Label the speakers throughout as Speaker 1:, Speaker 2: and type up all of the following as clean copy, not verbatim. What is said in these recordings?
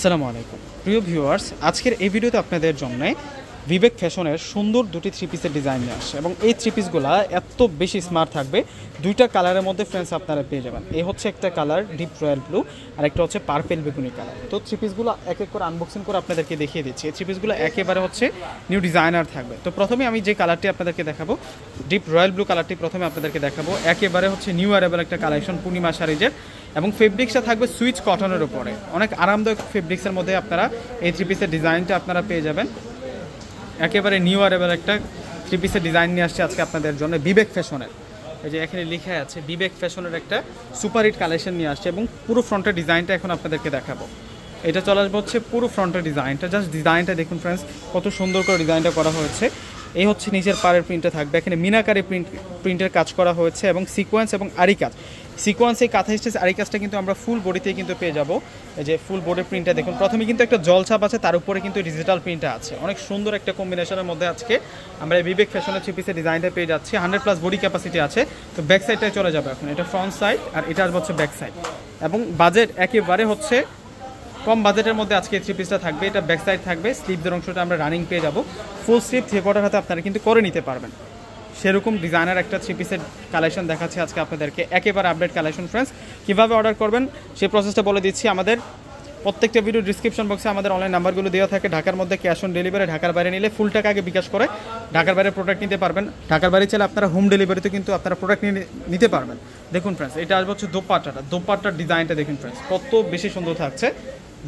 Speaker 1: আসসালামু আলাইকুম প্রিয় ভিউয়ার্স, আজকের এই ভিডিওতে আপনাদের জন্য বিবেক ফ্যাশনের সুন্দর দুটি থ্রি পিসের ডিজাইন নিয়ে আসে এবং এই থ্রি পিসগুলো এত বেশি স্মার্ট থাকবে। দুইটা কালারের মধ্যে ফ্রেন্ডস আপনারা পেয়ে যাবেন। এই হচ্ছে একটা কালার ডিপ রয়্যাল ব্লু আর একটা হচ্ছে পার্পেল বেগুনি কালার। তো থ্রি পিসগুলো এক এক করে আনবক্সিং করে আপনাদেরকে দেখিয়ে দিচ্ছি। এই থ্রি পিসগুলো একেবারে হচ্ছে নিউ ডিজাইনার থাকবে। তো প্রথমে আমি যে কালারটি আপনাদেরকে দেখাবো, ডিপ রয়্যাল ব্লু কালারটি প্রথমে আপনাদেরকে দেখাবো। একেবারে হচ্ছে নিউ অ্যারেবল একটা কালেকশন পূর্ণিমা শাড়িজের এবং ফেব্রিক্সটা থাকবে সুইচ কটনের উপরে। অনেক আরামদায়ক ফেব্রিক্সের মধ্যে আপনারা এই থ্রি পিসের ডিজাইনটা আপনারা পেয়ে যাবেন। একেবারে নিউ অ্যারেবল একটা থ্রি পিসের ডিজাইন নিয়ে আসছে আজকে আপনাদের জন্য বিবেক ফ্যাশনের। এই যে এখানে লেখা আছে বিবেক ফ্যাশনের একটা সুপার হিট কালেকশন নিয়ে আসছে এবং পুরো ফ্রন্টের ডিজাইনটা এখন আপনাদেরকে দেখাবো। এটা চলে আসবে হচ্ছে পুরো ফ্রন্টের ডিজাইনটা। জাস্ট ডিজাইনটা দেখুন ফ্রেন্ডস, কত সুন্দর করে ডিজাইনটা করা হয়েছে। এই হচ্ছে নিচের পাড়ের প্রিন্টটা থাকবে, এখানে মিনাকারি প্রিন্টের কাজ করা হয়েছে এবং সিকোয়েন্স এবং আরি কাজ। সিকোয়েন্স এই কাঁথা স্টেজ আরি কাজটা কিন্তু আমরা ফুল বডিতেই কিন্তু পেয়ে যাবো। এই যে ফুল বডির প্রিন্টটা দেখুন, প্রথমে কিন্তু একটা জলছাপ আছে, তার উপরে কিন্তু ডিজিটাল প্রিন্টটা আছে। অনেক সুন্দর একটা কম্বিনেশনের মধ্যে আজকে আমরা এই বিবেক ফ্যাশনের থ্রি পিসের ডিজাইনটা পেয়ে যাচ্ছি। 100+ বডি ক্যাপাসিটি আছে। তো ব্যাক সাইডটায় চলে যাবে এখন, এটা ফ্রন্ট সাইড আর এটা আসবে হচ্ছে ব্যাক সাইড। এবং বাজেট একেবারে হচ্ছে কম বাজেটের মধ্যে আজকে থ্রি পিসটা থাকবে। এটা ব্যাক সাইড থাকবে, স্লিভদের অংশটা আমরা রানিং পেয়ে যাব। ফুল স্লিভ 3/4 হাতে আপনারা কিন্তু করে নিতে পারবেন। সেরকম ডিজাইনার একটা থ্রি পিসের কালেকশন দেখাচ্ছে আজকে আপনাদেরকে, একেবারে আপডেট কালেকশন ফ্রেন্ডস। কীভাবে অর্ডার করবেন সেই প্রসেসটা বলে দিচ্ছি। আমাদের প্রত্যেকটা ভিডিও ডিসক্রিপশন বক্সে আমাদের অনলাইন নাম্বারগুলো দেওয়া থাকে। ঢাকার মধ্যে ক্যাশ অন ডেলিভারি, ঢাকার বাইরে নিলে ফুল টাকা আগে বিকাশ করে ঢাকার বাইরে প্রোডাক্ট নিতে পারবেন। ঢাকার বাইরে চাইলে আপনারা হোম ডেলিভারিতে কিন্তু আপনারা প্রোডাক্ট নিতে পারবেন। দেখুন ফ্রেন্ডস, এটা আসবে হচ্ছে দোপাট্টার ডিজাইনটা দেখুন ফ্রেন্ডস, কত বেশি সুন্দর থাকছে।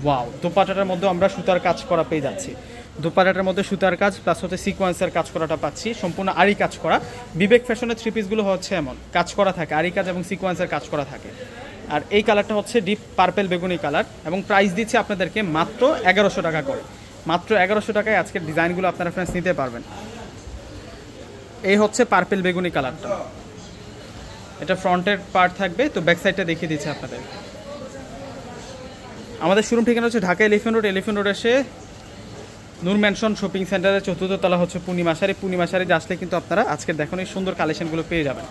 Speaker 1: ওয়াও, দোপাট্টাটার মধ্যে আমরা সুতার কাজ করা পেয়ে যাচ্ছি। দোপাট্টাটার মধ্যে সুতার কাজ প্লাস হচ্ছে সিকোয়েন্সের কাজ করাটা পাচ্ছি, সম্পূর্ণ আরি কাজ করা। বিবেক ফ্যাশনের থ্রি পিসগুলো হচ্ছে এমন কাজ করা থাকে, আরি কাজ এবং সিকোয়েন্সের কাজ করা থাকে। আর এই কালারটা হচ্ছে ডিপ পার্পেল বেগুনি কালার এবং প্রাইস দিচ্ছে আপনাদেরকে মাত্র 1100 টাকা করে। মাত্র 1100 টাকায় আজকের ডিজাইনগুলো আপনারা ফ্রেন্ডস নিতে পারবেন। এই হচ্ছে পার্পেল বেগুনি কালারটা, এটা ফ্রন্টের পার্ট থাকবে। তো ব্যাক সাইডটা দেখিয়ে দিচ্ছে আপনাদের। আমাদের শোরুম ঠিকানা হচ্ছে ঢাকা এলিফ্যান্ট রোড এসে নূর ম্যানশন শপিং সেন্টারের 4th তলা হচ্ছে পূর্ণিমা শাড়ি আসলে কিন্তু আপনারা আজকের দেখুন এই সুন্দর কালেকশনগুলো পেয়ে যাবেন।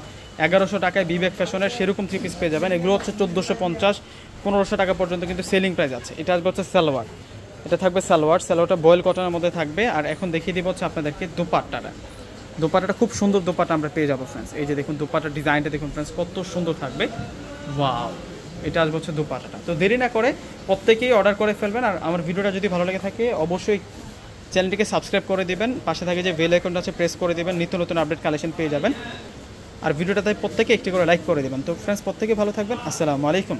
Speaker 1: 1100 টাকায় বিবেক ফ্যাশনের সেরকম থ্রি পিস পেয়ে যাবেন। এগুলো হচ্ছে 1450-1500 টাকা পর্যন্ত কিন্তু সেলিং প্রাইস আছে। এটা আসবে হচ্ছে সালোয়ার, এটা থাকবে সালোয়ারটা বয়েল কটনের মধ্যে থাকবে। আর এখন দেখিয়ে দিব হচ্ছে আপনাদেরকে দোপাট্টাটা খুব সুন্দর দোপাট্টা আমরা পেয়ে যাবো ফ্রেন্ডস। এই যে দেখুন দোপাট্টার ডিজাইনটা দেখুন ফ্রেন্ডস, কত সুন্দর থাকবে। ওয়াও, এটা আসবে হচ্ছে দোপাট্টাটা। তো দেরি না করে প্রত্যেকেই অর্ডার করে ফেলবেন। আর আমার ভিডিওটা যদি ভালো লেগে থাকে অবশ্যই চ্যানেলটিকে সাবস্ক্রাইব করে দিবেন, পাশে থাকে যে বেল আইকনটা আছে প্রেস করে দিবেন, নিত্য নতুন আপডেট কালেকশন পেয়ে যাবেন। আর ভিডিওটা তাই প্রত্যেকে একটি করে লাইক করে দিবেন। তো ফ্রেন্ডস, প্রত্যেকে ভালো থাকবেন। আসসালামু আলাইকুম।